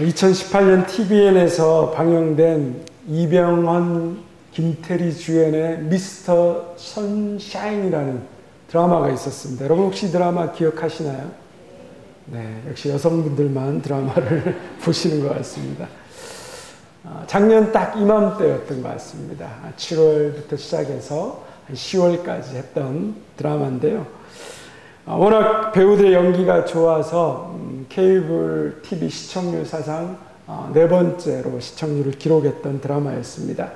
2018년 TVN에서 방영된 이병헌, 김태리 주연의 미스터 선샤인이라는 드라마가 있었습니다. 여러분 혹시 이 드라마 기억하시나요? 네, 역시 여성분들만 드라마를 보시는 것 같습니다. 작년 딱 이맘때였던 것 같습니다. 7월부터 시작해서 10월까지 했던 드라마인데요. 워낙 배우들의 연기가 좋아서 케이블 TV 시청률 사상 4번째로 시청률을 기록했던 드라마였습니다.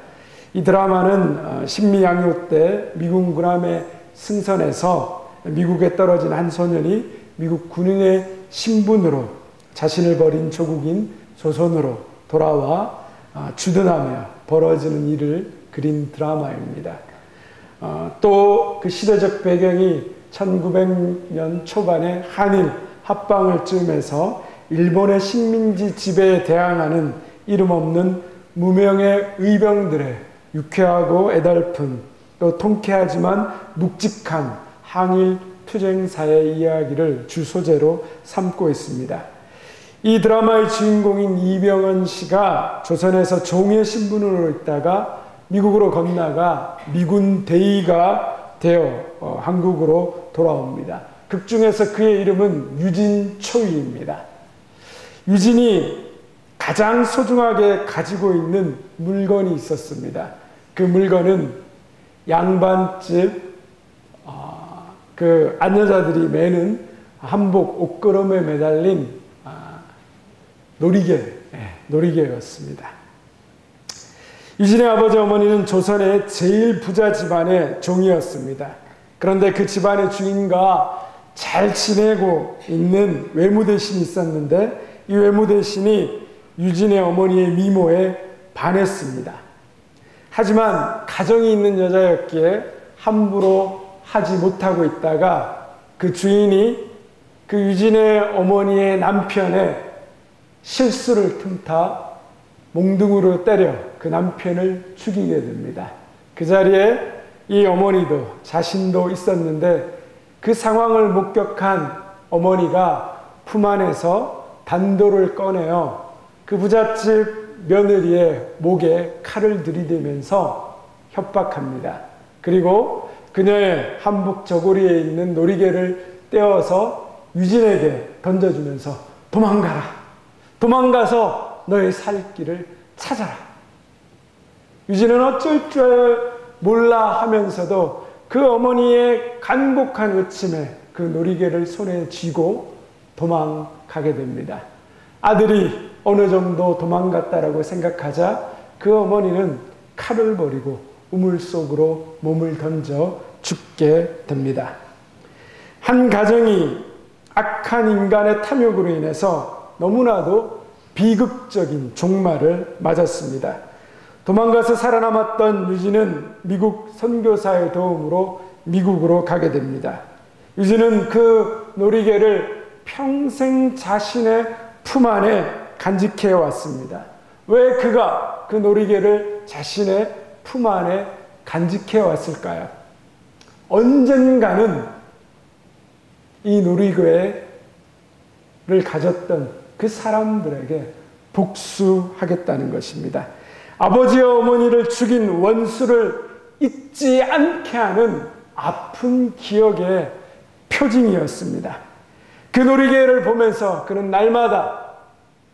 이 드라마는 신미양요 때 미국 군함에 승선해서 미국에 떨어진 한 소년이 미국 군인의 신분으로 자신을 버린 조국인 조선으로 돌아와 주둔하며 벌어지는 일을 그린 드라마입니다. 또 그 시대적 배경이 1900년 초반에 한일 합방을 쯤에서 일본의 식민지 지배에 대항하는 이름 없는 무명의 의병들의 유쾌하고 애달픈 또 통쾌하지만 묵직한 항일 투쟁사의 이야기를 주 소재로 삼고 있습니다. 이 드라마의 주인공인 이병헌 씨가 조선에서 종의 신분으로 있다가 미국으로 건너가 미군 대위가 되어 한국으로 돌아옵니다. 극중에서 그의 이름은 유진초이입니다. 유진이 가장 소중하게 가지고 있는 물건이 있었습니다. 그 물건은 양반집 그 안여자들이 매는 한복 옷걸음에 매달린 놀이개였습니다. 유진의 아버지 어머니는 조선의 제일 부자 집안의 종이었습니다. 그런데 그 집안의 주인과 잘 지내고 있는 외무대신이 있었는데 이 외무대신이 유진의 어머니의 미모에 반했습니다. 하지만 가정이 있는 여자였기에 함부로 하지 못하고 있다가 그 주인이 그 유진의 어머니의 남편의 실수를 틈타 몽둥이로 때려 그 남편을 죽이게 됩니다. 그 자리에 이 어머니도 자신도 있었는데 그 상황을 목격한 어머니가 품 안에서 단도를 꺼내어 그 부잣집 며느리의 목에 칼을 들이대면서 협박합니다. 그리고 그녀의 한복 저고리에 있는 놀이개를 떼어서 유진에게 던져주면서 도망가라. 도망가서 너의 살 길을 찾아라. 유진은 어쩔 줄 몰라 하면서도 그 어머니의 간곡한 외침에 그 놀이개를 손에 쥐고 도망가게 됩니다. 아들이 어느 정도 도망갔다라고 생각하자 그 어머니는 칼을 버리고 우물 속으로 몸을 던져 죽게 됩니다. 한 가정이 악한 인간의 탐욕으로 인해서 너무나도 비극적인 종말을 맞았습니다. 도망가서 살아남았던 유진은 미국 선교사의 도움으로 미국으로 가게 됩니다. 유진은 그 놀이개를 평생 자신의 품 안에 간직해 왔습니다. 왜 그가 그 놀이개를 자신의 품 안에 간직해 왔을까요? 언젠가는 이 놀이개를 가졌던 그 사람들에게 복수하겠다는 것입니다. 아버지와 어머니를 죽인 원수를 잊지 않게 하는 아픈 기억의 표징이었습니다. 그 놀이개를 보면서 그는 날마다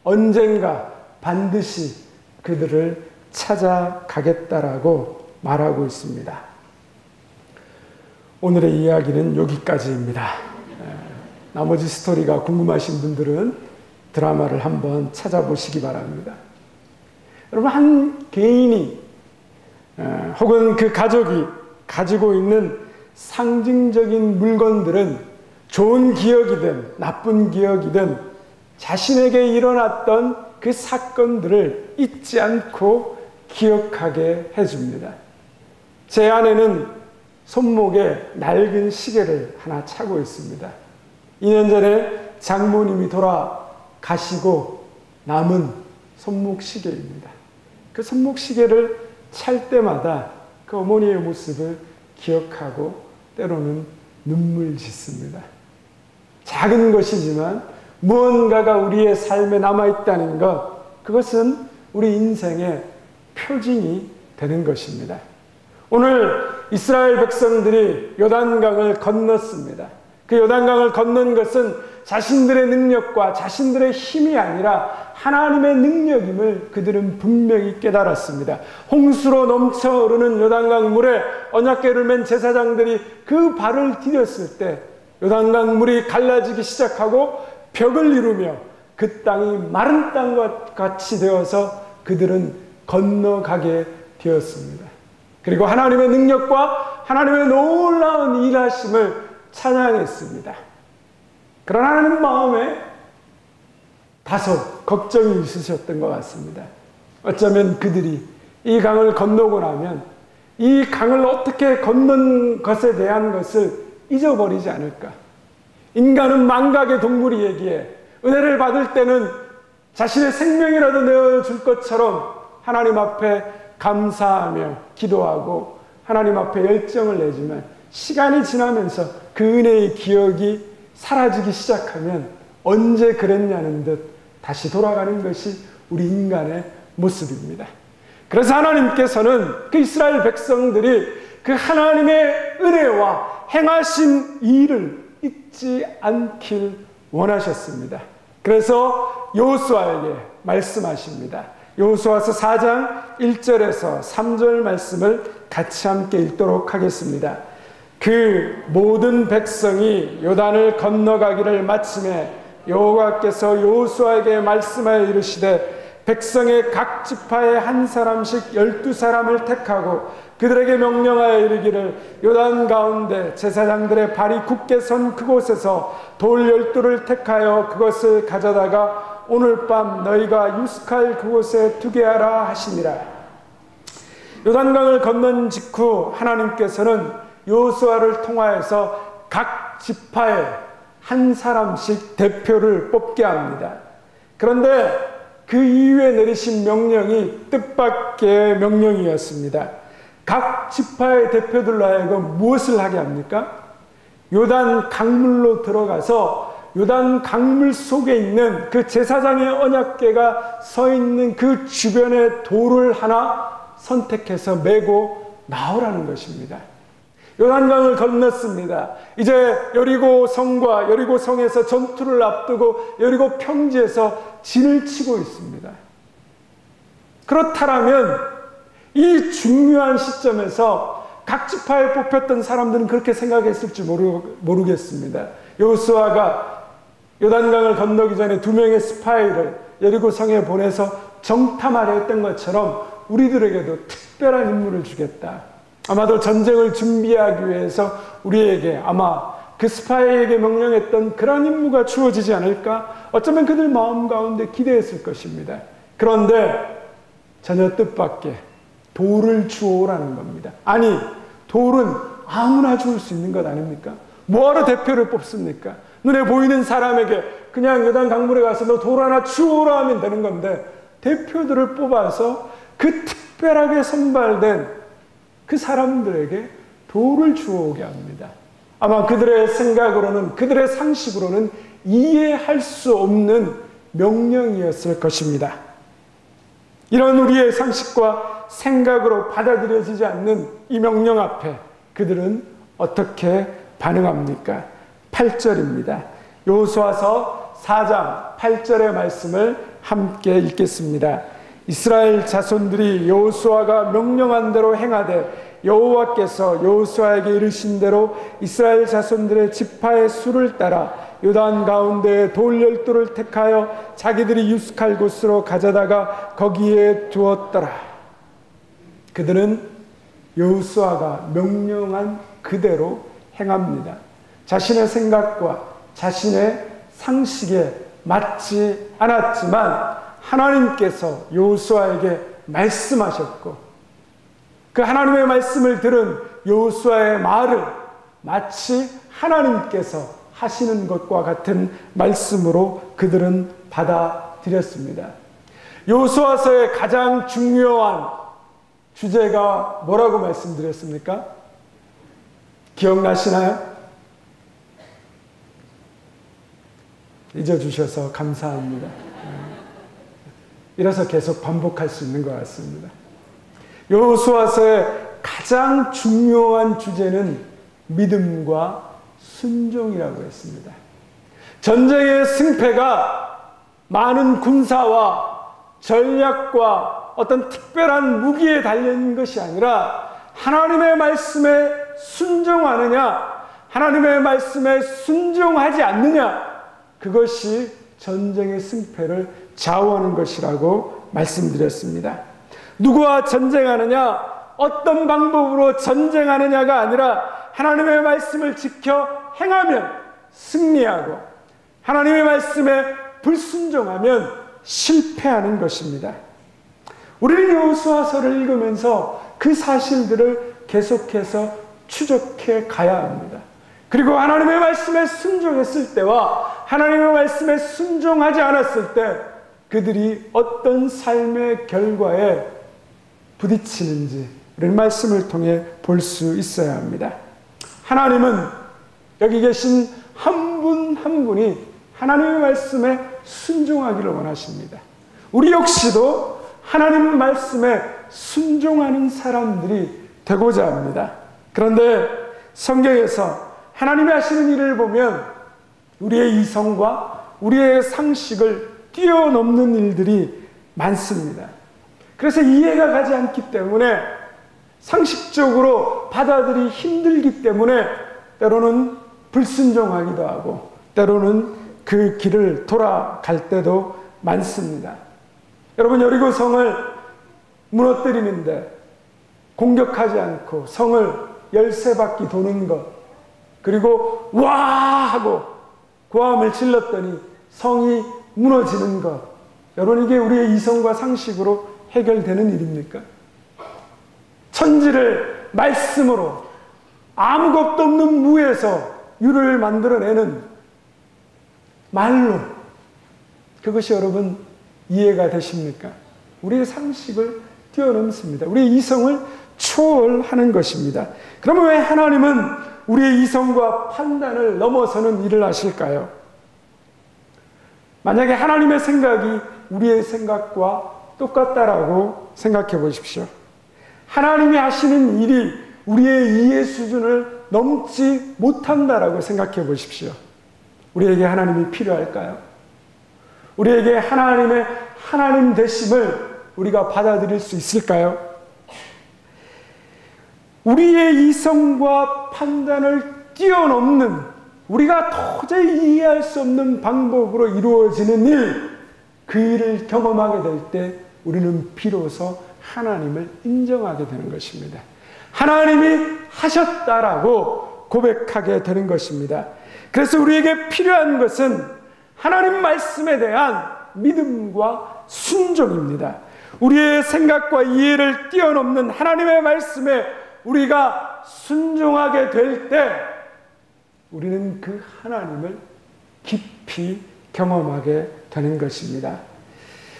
언젠가 반드시 그들을 찾아가겠다라고 말하고 있습니다. 오늘의 이야기는 여기까지입니다. 나머지 스토리가 궁금하신 분들은 드라마를 한번 찾아보시기 바랍니다. 여러분, 한 개인이 혹은 그 가족이 가지고 있는 상징적인 물건들은 좋은 기억이든 나쁜 기억이든 자신에게 일어났던 그 사건들을 잊지 않고 기억하게 해줍니다. 제 아내는 손목에 낡은 시계를 하나 차고 있습니다. 2년 전에 장모님이 돌아가시고 남은 손목 시계입니다. 그 손목 시계를 찰 때마다 그 어머니의 모습을 기억하고 때로는 눈물 짓습니다. 작은 것이지만 무언가가 우리의 삶에 남아있다는 것, 그것은 우리 인생의 표징이 되는 것입니다. 오늘 이스라엘 백성들이 요단강을 건넜습니다. 그 요단강을 건넌 것은 자신들의 능력과 자신들의 힘이 아니라 하나님의 능력임을 그들은 분명히 깨달았습니다. 홍수로 넘쳐 흐르는 요단강 물에 언약궤를 맨 제사장들이 그 발을 디뎠을 때 요단강 물이 갈라지기 시작하고 벽을 이루며 그 땅이 마른 땅과 같이 되어서 그들은 건너가게 되었습니다. 그리고 하나님의 능력과 하나님의 놀라운 일하심을 찬양했습니다. 그러나 하나님 마음에 다소 걱정이 있으셨던 것 같습니다. 어쩌면 그들이 이 강을 건너고 나면 이 강을 어떻게 건넌 것에 대한 것을 잊어버리지 않을까. 인간은 망각의 동물이기에 은혜를 받을 때는 자신의 생명이라도 내어줄 것처럼 하나님 앞에 감사하며 기도하고 하나님 앞에 열정을 내지만 시간이 지나면서 그 은혜의 기억이 사라지기 시작하면 언제 그랬냐는 듯 다시 돌아가는 것이 우리 인간의 모습입니다. 그래서 하나님께서는 그 이스라엘 백성들이 그 하나님의 은혜와 행하신 일을 잊지 않길 원하셨습니다. 그래서 여호수아에게 말씀하십니다. 여호수아서 4장 1절에서 3절 말씀을 같이 함께 읽도록 하겠습니다. 그 모든 백성이 요단을 건너가기를 마침에 여호와께서 여호수아에게 말씀하여 이르시되 백성의 각 지파에 한 사람씩 12사람을 택하고 그들에게 명령하여 이르기를 요단 가운데 제사장들의 발이 굳게 선 그곳에서 돌 12를 택하여 그것을 가져다가 오늘 밤 너희가 유숙할 그곳에 두게 하라 하시니라. 요단강을 건넌 직후 하나님께서는 여호수아를 통하여서 각 지파에 한 사람씩 대표를 뽑게 합니다. 그런데 그 이후에 내리신 명령이 뜻밖의 명령이었습니다. 각 지파의 대표들로 하여금 무엇을 하게 합니까? 요단 강물로 들어가서 요단 강물 속에 있는 그 제사장의 언약궤가 서 있는 그 주변에 돌을 하나 선택해서 메고 나오라는 것입니다. 요단강을 건넜습니다. 이제 여리고 성과 여리고 성에서 전투를 앞두고 여리고 평지에서 진을 치고 있습니다. 그렇다면 이 중요한 시점에서 각 지파에 뽑혔던 사람들은 그렇게 생각했을지 모르겠습니다. 여호수아가 요단강을 건너기 전에 2명의 스파이를 여리고 성에 보내서 정탐하려 했던 것처럼 우리들에게도 특별한 임무를 주겠다. 아마도 전쟁을 준비하기 위해서 우리에게 아마 그 스파이에게 명령했던 그런 임무가 주어지지 않을까? 어쩌면 그들 마음 가운데 기대했을 것입니다. 그런데 전혀 뜻밖의 돌을 주오라는 겁니다. 아니, 돌은 아무나 주울 수 있는 것 아닙니까? 뭐하러 대표를 뽑습니까? 눈에 보이는 사람에게 그냥 요단 강물에 가서 너 돌 하나 주오라 하면 되는 건데 대표들을 뽑아서 그 특별하게 선발된 그 사람들에게 돌을 주워오게 합니다. 아마 그들의 생각으로는 그들의 상식으로는 이해할 수 없는 명령이었을 것입니다. 이런 우리의 상식과 생각으로 받아들여지지 않는 이 명령 앞에 그들은 어떻게 반응합니까? 8절입니다. 여호수아서 4장 8절의 말씀을 함께 읽겠습니다. 이스라엘 자손들이 여호수아가 명령한 대로 행하되 여호와께서 여호수아에게 이르신 대로 이스라엘 자손들의 지파의 수를 따라 요단 가운데 돌 12를 택하여 자기들이 유숙할 곳으로 가져다가 거기에 두었더라. 그들은 여호수아가 명령한 그대로 행합니다. 자신의 생각과 자신의 상식에 맞지 않았지만 하나님께서 여호수아에게 말씀하셨고 그 하나님의 말씀을 들은 여호수아의 말을 마치 하나님께서 하시는 것과 같은 말씀으로 그들은 받아들였습니다. 여호수아서의 가장 중요한 주제가 뭐라고 말씀드렸습니까? 기억나시나요? 잊어주셔서 감사합니다. 이래서 계속 반복할 수 있는 것 같습니다. 여호수아서의 가장 중요한 주제는 믿음과 순종이라고 했습니다. 전쟁의 승패가 많은 군사와 전략과 어떤 특별한 무기에 달려있는 것이 아니라 하나님의 말씀에 순종하느냐, 하나님의 말씀에 순종하지 않느냐, 그것이 전쟁의 승패를 좌우하는 것이라고 말씀드렸습니다. 누구와 전쟁하느냐, 어떤 방법으로 전쟁하느냐가 아니라 하나님의 말씀을 지켜 행하면 승리하고 하나님의 말씀에 불순종하면 실패하는 것입니다. 우리는 여호수아서를 읽으면서 그 사실들을 계속해서 추적해 가야 합니다. 그리고 하나님의 말씀에 순종했을 때와 하나님의 말씀에 순종하지 않았을 때 그들이 어떤 삶의 결과에 부딪히는지 우리는 말씀을 통해 볼 수 있어야 합니다. 하나님은 여기 계신 한 분 한 분이 하나님의 말씀에 순종하기를 원하십니다. 우리 역시도 하나님 말씀에 순종하는 사람들이 되고자 합니다. 그런데 성경에서 하나님이 하시는 일을 보면 우리의 이성과 우리의 상식을 뛰어넘는 일들이 많습니다. 그래서 이해가 가지 않기 때문에 상식적으로 받아들이기 힘들기 때문에 때로는 불순종하기도 하고 때로는 그 길을 돌아갈 때도 많습니다. 여러분, 여리고성을 무너뜨리는데 공격하지 않고 성을 13바퀴 도는 것, 그리고 와 하고 고함을 질렀더니 성이 무너지는 것, 여러분, 이게 우리의 이성과 상식으로 해결되는 일입니까? 천지를 말씀으로 아무것도 없는 무에서 유를 만들어내는 말로, 그것이 여러분 이해가 되십니까? 우리의 상식을 뛰어넘습니다. 우리의 이성을 초월하는 것입니다. 그러면 왜 하나님은 우리의 이성과 판단을 넘어서는 일을 하실까요? 만약에 하나님의 생각이 우리의 생각과 똑같다라고 생각해 보십시오. 하나님이 하시는 일이 우리의 이해 수준을 넘지 못한다라고 생각해 보십시오. 우리에게 하나님이 필요할까요? 우리에게 하나님의 하나님 되심을 우리가 받아들일 수 있을까요? 우리의 이성과 판단을 뛰어넘는, 우리가 도저히 이해할 수 없는 방법으로 이루어지는 일, 그 일을 경험하게 될 때 우리는 비로소 하나님을 인정하게 되는 것입니다. 하나님이 하셨다라고 고백하게 되는 것입니다. 그래서 우리에게 필요한 것은 하나님 말씀에 대한 믿음과 순종입니다. 우리의 생각과 이해를 뛰어넘는 하나님의 말씀에 우리가 순종하게 될 때 우리는 그 하나님을 깊이 경험하게 되는 것입니다.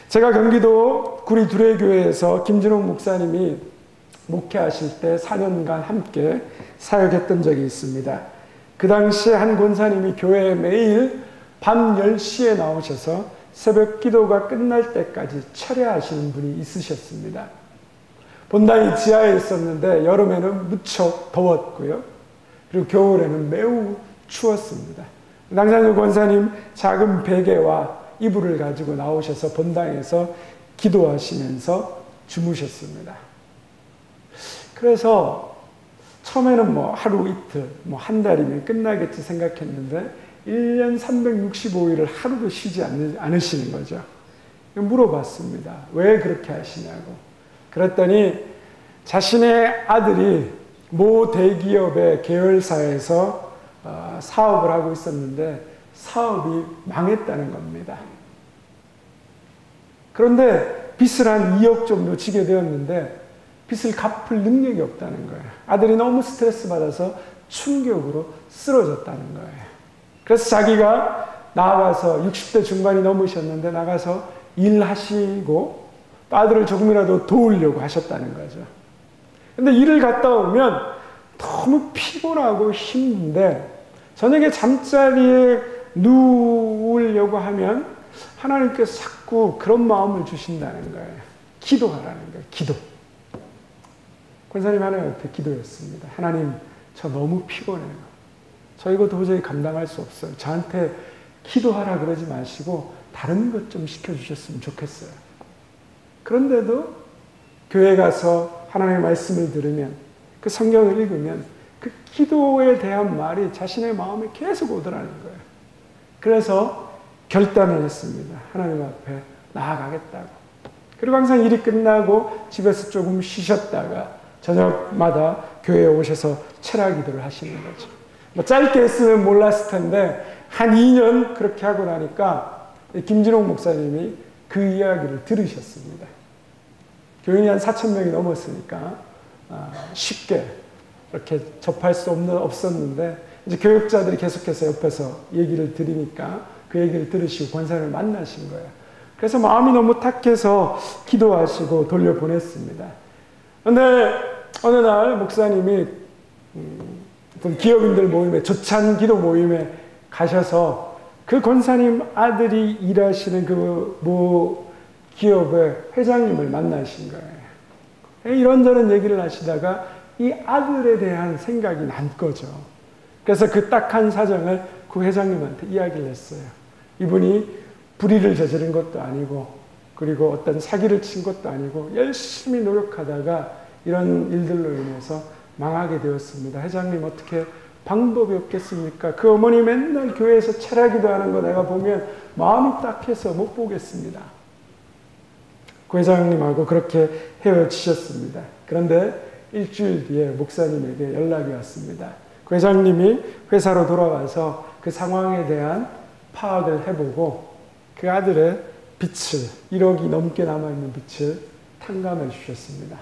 제가 경기도 구리 두레교회에서 김진홍 목사님이 목회하실 때 4년간 함께 사역했던 적이 있습니다. 그 당시에 한 권사님이 교회에 매일 밤 10시에 나오셔서 새벽 기도가 끝날 때까지 철야하시는 분이 있으셨습니다. 본당이 지하에 있었는데 여름에는 무척 더웠고요. 그리고 겨울에는 매우 추웠습니다. 당장 그 권사님 작은 베개와 이불을 가지고 나오셔서 본당에서 기도하시면서 주무셨습니다. 그래서 처음에는 하루 이틀, 한 달이면 끝나겠지 생각했는데 1년 365일을 하루도 쉬지 않으시는 거죠. 물어봤습니다. 왜 그렇게 하시냐고. 그랬더니 자신의 아들이 모 대기업의 계열사에서 사업을 하고 있었는데 사업이 망했다는 겁니다. 그런데 빚을 한 2억 정도 지게 되었는데 빚을 갚을 능력이 없다는 거예요. 아들이 너무 스트레스 받아서 충격으로 쓰러졌다는 거예요. 그래서 자기가 나가서 60대 중반이 넘으셨는데 나가서 일하시고 아들을 조금이라도 도우려고 하셨다는 거죠. 근데 일을 갔다 오면 너무 피곤하고 힘든데 저녁에 잠자리에 누우려고 하면 하나님께서 자꾸 그런 마음을 주신다는 거예요. 기도하라는 거예요. 기도. 권사님 하나님 앞에 기도했습니다. 하나님, 저 너무 피곤해요. 저 이거 도저히 감당할 수 없어요. 저한테 기도하라 그러지 마시고 다른 것 좀 시켜주셨으면 좋겠어요. 그런데도 교회 가서 하나님의 말씀을 들으면, 그 성경을 읽으면 그 기도에 대한 말이 자신의 마음에 계속 오더라는 거예요. 그래서 결단을 했습니다. 하나님 앞에 나아가겠다고. 그리고 항상 일이 끝나고 집에서 조금 쉬셨다가 저녁마다 교회에 오셔서 철학 기도를 하시는 거죠. 뭐 짧게 했으면 몰랐을 텐데 한 2년 그렇게 하고 나니까 김진홍 목사님이 그 이야기를 들으셨습니다. 교인이 한 4,000명이 넘었으니까 쉽게 이렇게 접할 수 없었는데, 이제 교육자들이 계속해서 옆에서 얘기를 들으니까 그 얘기를 들으시고 권사님을 만나신 거예요. 그래서 마음이 너무 탁해서 기도하시고 돌려보냈습니다. 그런데 어느 날 목사님이 기업인들 모임에, 조찬 기도 모임에 가셔서 그 권사님 아들이 일하시는 그 기업의 회장님을 만나신 거예요. 이런저런 얘기를 하시다가 이 아들에 대한 생각이 난 거죠. 그래서 그 딱한 사정을 그 회장님한테 이야기를 했어요. 이분이 불의를 저지른 것도 아니고, 그리고 어떤 사기를 친 것도 아니고, 열심히 노력하다가 이런 일들로 인해서 망하게 되었습니다. 회장님, 어떻게 방법이 없겠습니까? 그 어머니 맨날 교회에서 철학기도 하는 거 내가 보면 마음이 딱해서 못 보겠습니다. 그 회장님하고 그렇게 헤어지셨습니다. 그런데 일주일 뒤에 목사님에게 연락이 왔습니다. 그 회장님이 회사로 돌아와서 그 상황에 대한 파악을 해보고 그 아들의 빚을, 1억이 넘게 남아있는 빚을 탕감해 주셨습니다.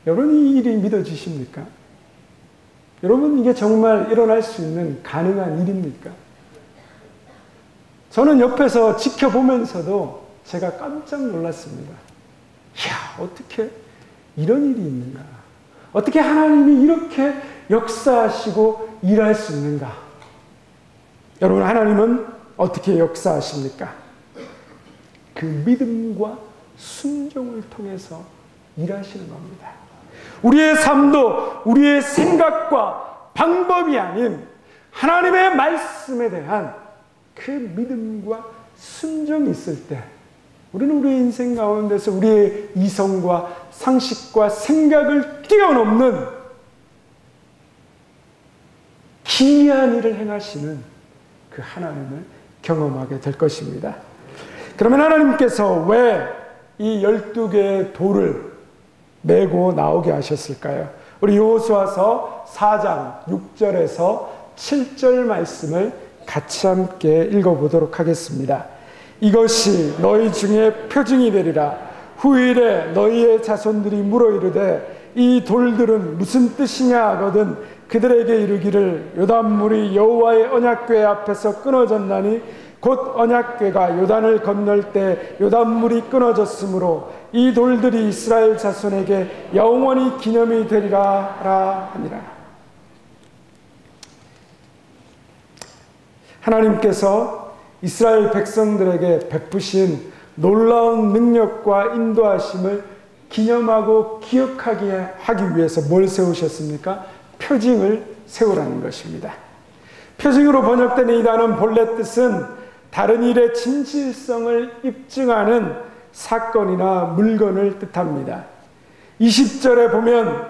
여러분, 이 일이 믿어지십니까? 여러분, 이게 정말 일어날 수 있는 가능한 일입니까? 저는 옆에서 지켜보면서도 제가 깜짝 놀랐습니다. 이야, 어떻게 이런 일이 있는가? 어떻게 하나님이 이렇게 역사하시고 일할 수 있는가? 여러분, 하나님은 어떻게 역사하십니까? 그 믿음과 순종을 통해서 일하시는 겁니다. 우리의 삶도 우리의 생각과 방법이 아닌 하나님의 말씀에 대한 그 믿음과 순종이 있을 때 우리는 우리의 인생 가운데서 우리의 이성과 상식과 생각을 뛰어넘는 기이한 일을 행하시는 그 하나님을 경험하게 될 것입니다. 그러면 하나님께서 왜 이 12개의 돌을 메고 나오게 하셨을까요? 우리 여호수아서 4장 6절에서 7절 말씀을 같이 함께 읽어보도록 하겠습니다. 이것이 너희 중에 표징이 되리라. 후일에 너희의 자손들이 물어 이르되 이 돌들은 무슨 뜻이냐 하거든 그들에게 이르기를 요단물이 여호와의 언약궤 앞에서 끊어졌나니 곧 언약궤가 요단을 건널 때 요단물이 끊어졌으므로 이 돌들이 이스라엘 자손에게 영원히 기념이 되리라 하니라. 하나님께서 이스라엘 백성들에게 베푸신 놀라운 능력과 인도하심을 기념하고 기억하게 하기 위해서 뭘 세우셨습니까? 표징을 세우라는 것입니다. 표징으로 번역된 이 단어는 본래 뜻은 다른 일의 진실성을 입증하는 사건이나 물건을 뜻합니다. 20절에 보면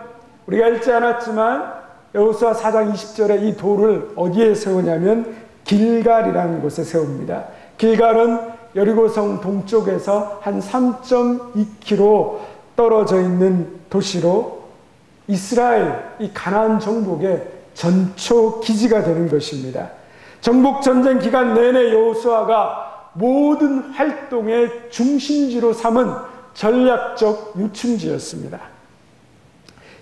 우리가 읽지 않았지만 여호수아 4장 20절에 이 돌을 어디에 세우냐면 길갈이라는 곳에 세웁니다. 길갈은 여리고성 동쪽에서 한 3.2km 떨어져 있는 도시로 이스라엘, 이 가나안 정복의 전초 기지가 되는 것입니다. 정복전쟁 기간 내내 여호수아가 모든 활동의 중심지로 삼은 전략적 유충지였습니다.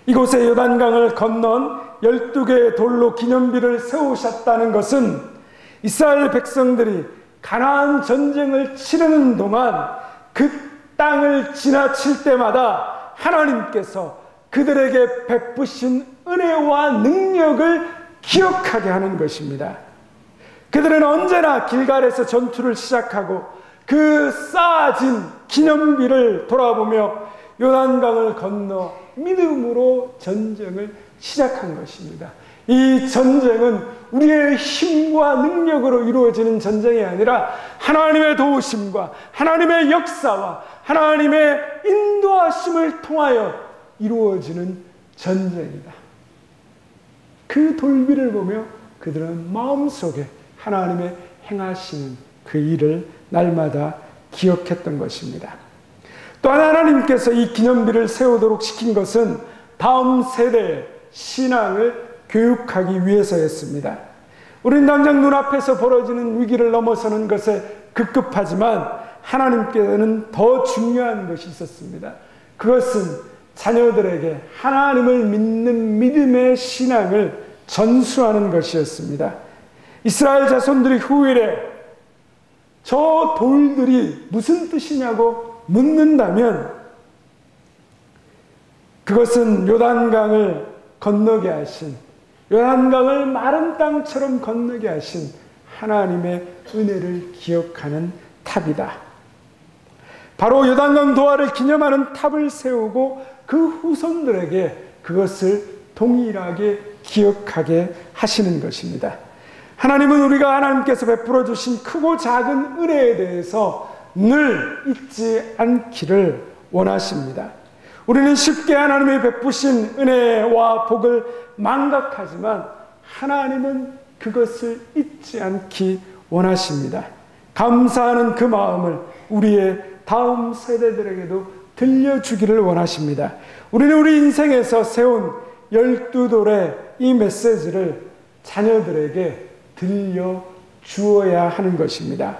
이곳에 요단강을 건넌 12개의 돌로 기념비를 세우셨다는 것은 이스라엘 백성들이 가나안 전쟁을 치르는 동안 그 땅을 지나칠 때마다 하나님께서 그들에게 베푸신 은혜와 능력을 기억하게 하는 것입니다. 그들은 언제나 길갈에서 전투를 시작하고 그 쌓아진 기념비를 돌아보며 요단강을 건너 믿음으로 전쟁을 시작한 것입니다. 이 전쟁은 우리의 힘과 능력으로 이루어지는 전쟁이 아니라 하나님의 도우심과 하나님의 역사와 하나님의 인도하심을 통하여 이루어지는 전쟁이다. 그 돌비를 보며 그들은 마음속에 하나님의 행하시는 그 일을 날마다 기억했던 것입니다. 또한 하나님께서 이 기념비를 세우도록 시킨 것은 다음 세대의 신앙을 교육하기 위해서였습니다. 우린 당장 눈앞에서 벌어지는 위기를 넘어서는 것에 급급하지만 하나님께는 더 중요한 것이 있었습니다. 그것은 자녀들에게 하나님을 믿는 믿음의 신앙을 전수하는 것이었습니다. 이스라엘 자손들이 후일에 저 돌들이 무슨 뜻이냐고 묻는다면 그것은 요단강을 건너게 하신, 요단강을 마른 땅처럼 건너게 하신 하나님의 은혜를 기억하는 탑이다. 바로 요단강 도하를 기념하는 탑을 세우고 그 후손들에게 그것을 동일하게 기억하게 하시는 것입니다. 하나님은 우리가 하나님께서 베풀어 주신 크고 작은 은혜에 대해서 늘 잊지 않기를 원하십니다. 우리는 쉽게 하나님이 베푸신 은혜와 복을 망각하지만 하나님은 그것을 잊지 않기 원하십니다. 감사하는 그 마음을 우리의 다음 세대들에게도 들려주기를 원하십니다. 우리는 우리 인생에서 세운 12돌의 이 메시지를 자녀들에게 들려주어야 하는 것입니다.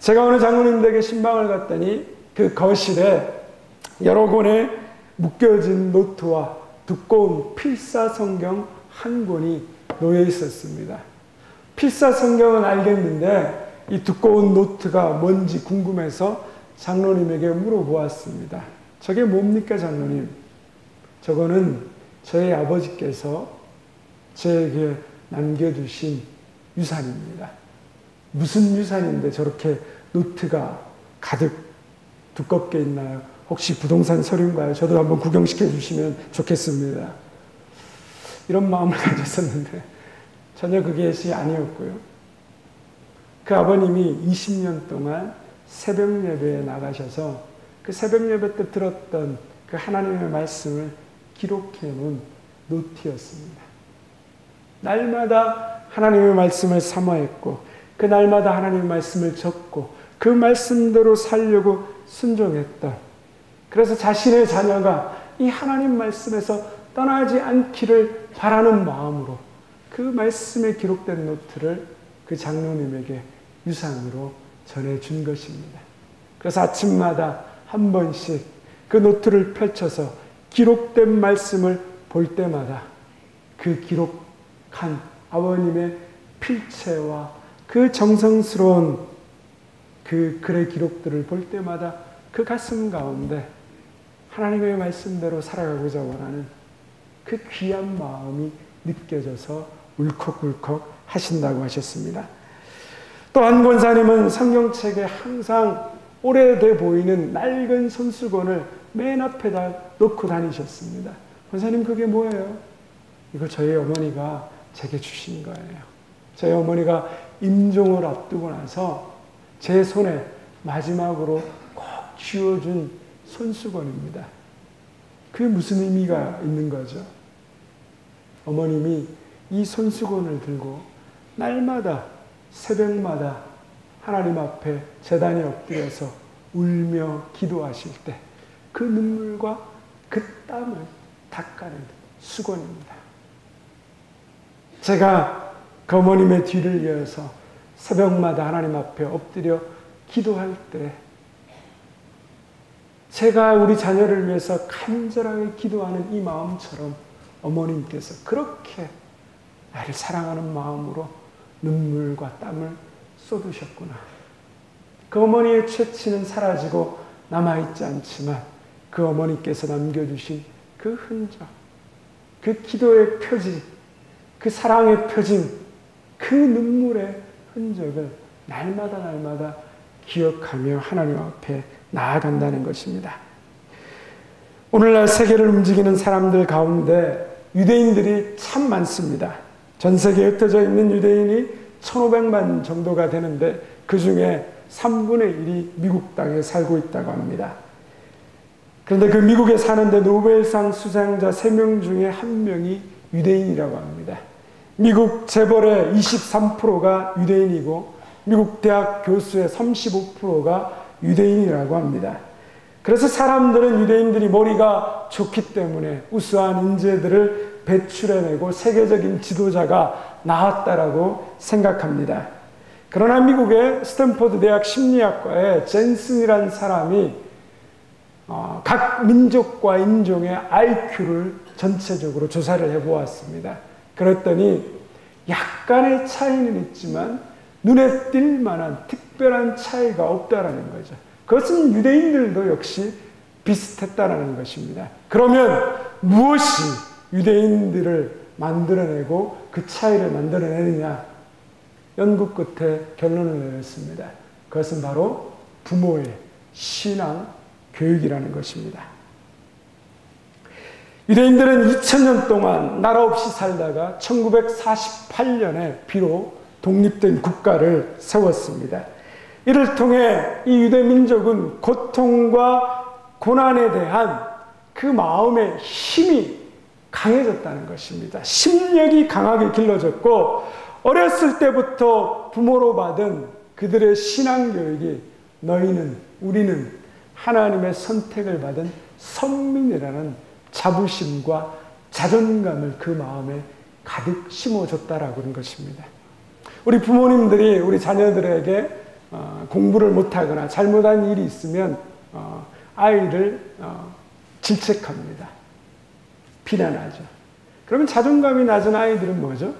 제가 어느 장로님들에게 신방을 갔더니 그 거실에 여러 권의 묶여진 노트와 두꺼운 필사성경 한 권이 놓여 있었습니다. 필사성경은 알겠는데 이 두꺼운 노트가 뭔지 궁금해서 장로님에게 물어보았습니다. 저게 뭡니까 장로님? 저거는 저희 아버지께서 저에게 남겨주신 유산입니다. 무슨 유산인데 저렇게 노트가 가득 두껍게 있나요? 혹시 부동산 서류인가요? 저도 한번 구경시켜 주시면 좋겠습니다. 이런 마음을 가졌었는데 전혀 그것이 아니었고요. 그 아버님이 20년 동안 새벽 예배에 나가셔서 그 새벽 예배 때 들었던 그 하나님의 말씀을 기록해 놓은 노트였습니다. 날마다 하나님의 말씀을 사모했고 그 날마다 하나님의 말씀을 적고 그 말씀대로 살려고 순종했던, 그래서 자신의 자녀가 이 하나님 말씀에서 떠나지 않기를 바라는 마음으로 그 말씀에 기록된 노트를 그 장로님에게 유산으로 전해준 것입니다. 그래서 아침마다 한 번씩 그 노트를 펼쳐서 기록된 말씀을 볼 때마다 그 기록한 아버님의 필체와 그 정성스러운 그 글의 기록들을 볼 때마다 그 가슴 가운데 하나님의 말씀대로 살아가고자 원하는 그 귀한 마음이 느껴져서 울컥울컥 하신다고 하셨습니다. 또 한 권사님은 성경책에 항상 오래돼 보이는 낡은 손수건을 맨 앞에다 놓고 다니셨습니다. 권사님 그게 뭐예요? 이거 저희 어머니가 제게 주신 거예요. 저희 어머니가 임종을 앞두고 나서 제 손에 마지막으로 꼭 쥐어준 손수건입니다. 그게 무슨 의미가 있는 거죠? 어머님이 이 손수건을 들고 날마다 새벽마다 하나님 앞에 제단에 엎드려서 울며 기도하실 때 그 눈물과 그 땀을 닦아낸 수건입니다. 제가 그 어머님의 뒤를 이어서 새벽마다 하나님 앞에 엎드려 기도할 때 제가 우리 자녀를 위해서 간절하게 기도하는 이 마음처럼 어머님께서 그렇게 나를 사랑하는 마음으로 눈물과 땀을 쏟으셨구나. 그 어머니의 채취는 사라지고 남아있지 않지만 그 어머니께서 남겨주신 그 흔적, 그 기도의 표지, 그 사랑의 표징, 그 눈물의 흔적을 날마다 기억하며 하나님 앞에 나아간다는 것입니다. 오늘날 세계를 움직이는 사람들 가운데 유대인들이 참 많습니다. 전 세계에 흩어져 있는 유대인이 1,500만 정도가 되는데 그 중에 3분의 1이 미국 땅에 살고 있다고 합니다. 그런데 그 미국에 사는데 노벨상 수상자 3명 중에 1명이 유대인이라고 합니다. 미국 재벌의 23%가 유대인이고 미국 대학 교수의 35%가 유대인이라고 합니다. 그래서 사람들은 유대인들이 머리가 좋기 때문에 우수한 인재들을 배출해내고 세계적인 지도자가 나왔다라고 생각합니다. 그러나 미국의 스탠포드 대학 심리학과의 젠슨이라는 사람이 각 민족과 인종의 IQ를 전체적으로 조사를 해보았습니다. 그랬더니 약간의 차이는 있지만 눈에 띌 만한 특별한 차이가 없다라는 거죠. 그것은 유대인들도 역시 비슷했다라는 것입니다. 그러면 무엇이 유대인들을 만들어내고 그 차이를 만들어내느냐? 연구 끝에 결론을 내렸습니다. 그것은 바로 부모의 신앙 교육이라는 것입니다. 유대인들은 2000년 동안 나라 없이 살다가 1948년에 비록 독립된 국가를 세웠습니다. 이를 통해 이 유대 민족은 고통과 고난에 대한 그 마음의 힘이 강해졌다는 것입니다. 심력이 강하게 길러졌고 어렸을 때부터 부모로 받은 그들의 신앙교육이 너희는, 우리는 하나님의 선택을 받은 선민이라는 자부심과 자존감을 그 마음에 가득 심어줬다라고 하는 것입니다. 우리 부모님들이 우리 자녀들에게 공부를 못하거나 잘못한 일이 있으면 아이를 질책합니다. 비난하죠. 그러면 자존감이 낮은 아이들은 뭐죠?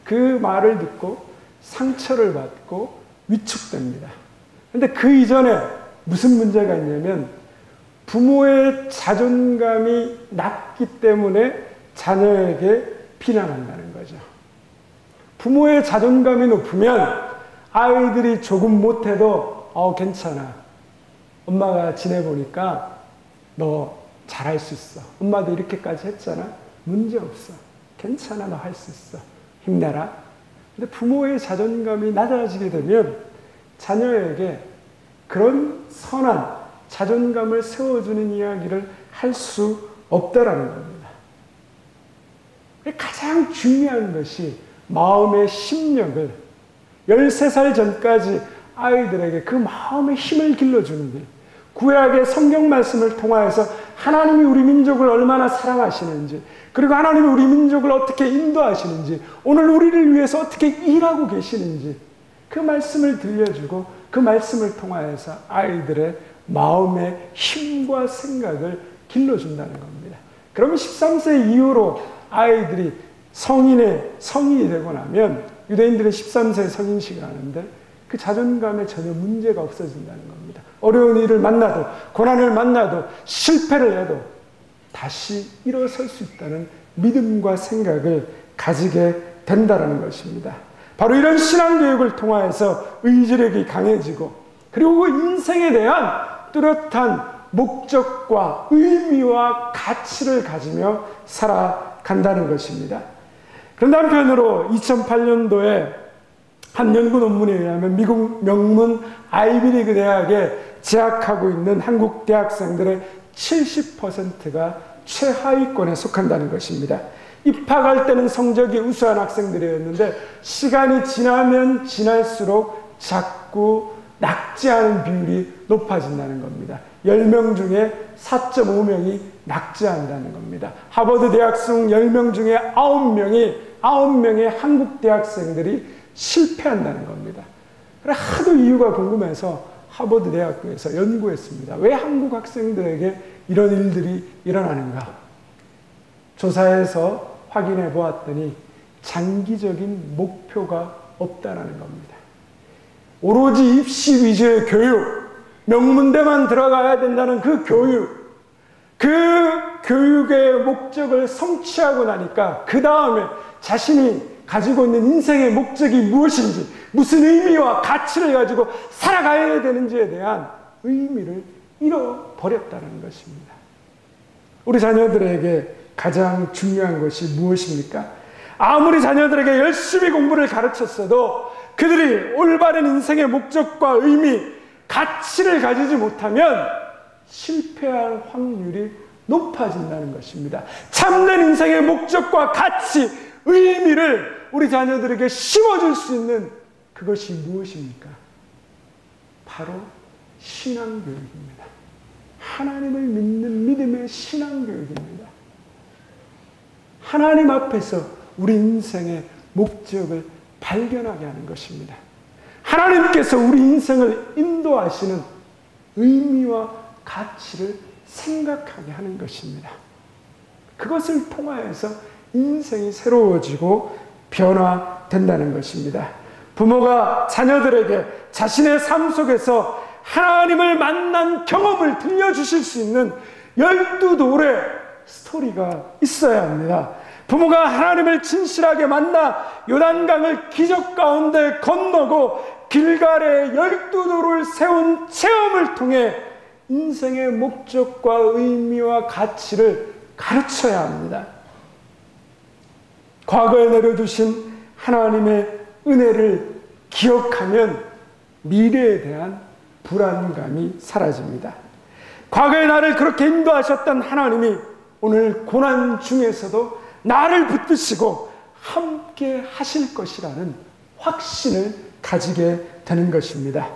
그 말을 듣고 상처를 받고 위축됩니다. 그런데 그 이전에 무슨 문제가 있냐면 부모의 자존감이 낮기 때문에 자녀에게 비난한다는 거죠. 부모의 자존감이 높으면 아이들이 조금 못해도 괜찮아. 엄마가 지내보니까 너 잘할 수 있어. 엄마도 이렇게까지 했잖아. 문제없어. 괜찮아. 너 할 수 있어. 힘내라. 근데 부모의 자존감이 낮아지게 되면 자녀에게 그런 선한 자존감을 세워주는 이야기를 할 수 없다라는 겁니다. 가장 중요한 것이 마음의 심력을 13살 전까지 아이들에게 그 마음의 힘을 길러주는 일. 구약의 성경 말씀을 통하여서 하나님이 우리 민족을 얼마나 사랑하시는지, 그리고 하나님이 우리 민족을 어떻게 인도하시는지, 오늘 우리를 위해서 어떻게 일하고 계시는지 그 말씀을 들려주고 그 말씀을 통하여서 아이들의 마음의 힘과 생각을 길러준다는 겁니다. 그러면 13세 이후로 아이들이 성인이 되고 나면 유대인들은 13세 성인식을 하는데 그 자존감에 전혀 문제가 없어진다는 겁니다. 어려운 일을 만나도, 고난을 만나도, 실패를 해도 다시 일어설 수 있다는 믿음과 생각을 가지게 된다는 것입니다. 바로 이런 신앙교육을 통하여서 의지력이 강해지고 그리고 인생에 대한 뚜렷한 목적과 의미와 가치를 가지며 살아간다는 것입니다. 그런데 한편으로 2008년도에 한 연구 논문에 의하면 미국 명문 아이비리그 대학에 재학하고 있는 한국 대학생들의 70%가 최하위권에 속한다는 것입니다. 입학할 때는 성적이 우수한 학생들이었는데 시간이 지나면 지날수록 자꾸 낙제하는 비율이 높아진다는 겁니다. 10명 중에 4.5명이 낙제한다는 겁니다. 하버드 대학생 10명 중에 9명의 한국 대학생들이 실패한다는 겁니다. 그래 하도 이유가 궁금해서 하버드 대학교에서 연구했습니다. 왜 한국 학생들에게 이런 일들이 일어나는가? 조사해서 확인해 보았더니 장기적인 목표가 없다는 겁니다. 오로지 입시 위주의 교육, 명문대만 들어가야 된다는 그 교육의 목적을 성취하고 나니까 그 다음에 자신이 가지고 있는 인생의 목적이 무엇인지, 무슨 의미와 가치를 가지고 살아가야 되는지에 대한 의미를 잃어버렸다는 것입니다. 우리 자녀들에게 가장 중요한 것이 무엇입니까? 아무리 자녀들에게 열심히 공부를 가르쳤어도 그들이 올바른 인생의 목적과 의미, 가치를 가지지 못하면 실패할 확률이 높아진다는 것입니다. 참된 인생의 목적과 가치, 의미를 우리 자녀들에게 심어줄 수 있는 그것이 무엇입니까? 바로 신앙교육입니다. 하나님을 믿는 믿음의 신앙교육입니다. 하나님 앞에서 우리 인생의 목적을 발견하게 하는 것입니다. 하나님께서 우리 인생을 인도하시는 의미와 가치를 생각하게 하는 것입니다. 그것을 통하여서 인생이 새로워지고 변화된다는 것입니다. 부모가 자녀들에게 자신의 삶 속에서 하나님을 만난 경험을 들려주실 수 있는 12돌의 스토리가 있어야 합니다. 부모가 하나님을 진실하게 만나 요단강을 기적 가운데 건너고 길갈에 12돌을 세운 체험을 통해 인생의 목적과 의미와 가치를 가르쳐야 합니다. 과거에 내려주신 하나님의 은혜를 기억하면 미래에 대한 불안감이 사라집니다. 과거에 나를 그렇게 인도하셨던 하나님이 오늘 고난 중에서도 나를 붙드시고 함께 하실 것이라는 확신을 가지게 되는 것입니다.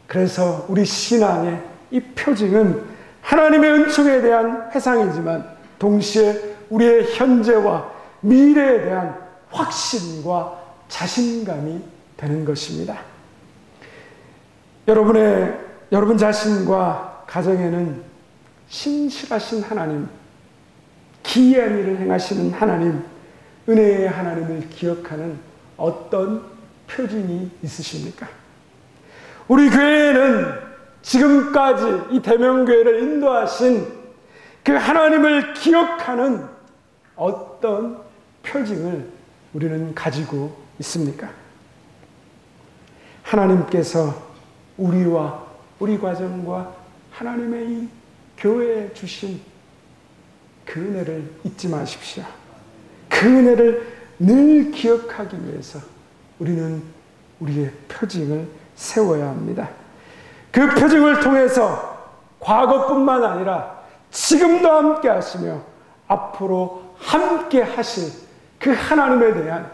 그래서 우리 신앙의 이 표징은 하나님의 은총에 대한 회상이지만 동시에 우리의 현재와 미래에 대한 확신과 자신감이 되는 것입니다. 여러분 자신과 가정에는 신실하신 하나님, 기이한 일을 행하시는 하나님, 은혜의 하나님을 기억하는 어떤 표징이 있으십니까? 우리 교회에는 지금까지 이 대명교회를 인도하신 그 하나님을 기억하는 어떤 표징을 우리는 가지고 있습니까? 하나님께서 우리와 우리 가정과 하나님의 이 교회에 주신 그 은혜를 잊지 마십시오. 그 은혜를 늘 기억하기 위해서 우리는 우리의 표징을 세워야 합니다. 그 표징을 통해서 과거뿐만 아니라 지금도 함께 하시며 앞으로 함께 하실 그 하나님에 대한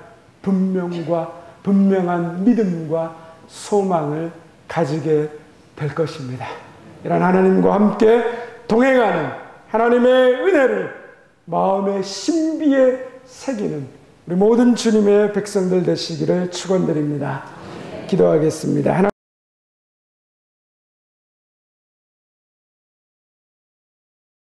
분명한 믿음과 소망을 가지게 될 것입니다. 이런 하나님과 함께 동행하는 하나님의 은혜를 마음의 신비에 새기는 우리 모든 주님의 백성들 되시기를 축원드립니다. 기도하겠습니다.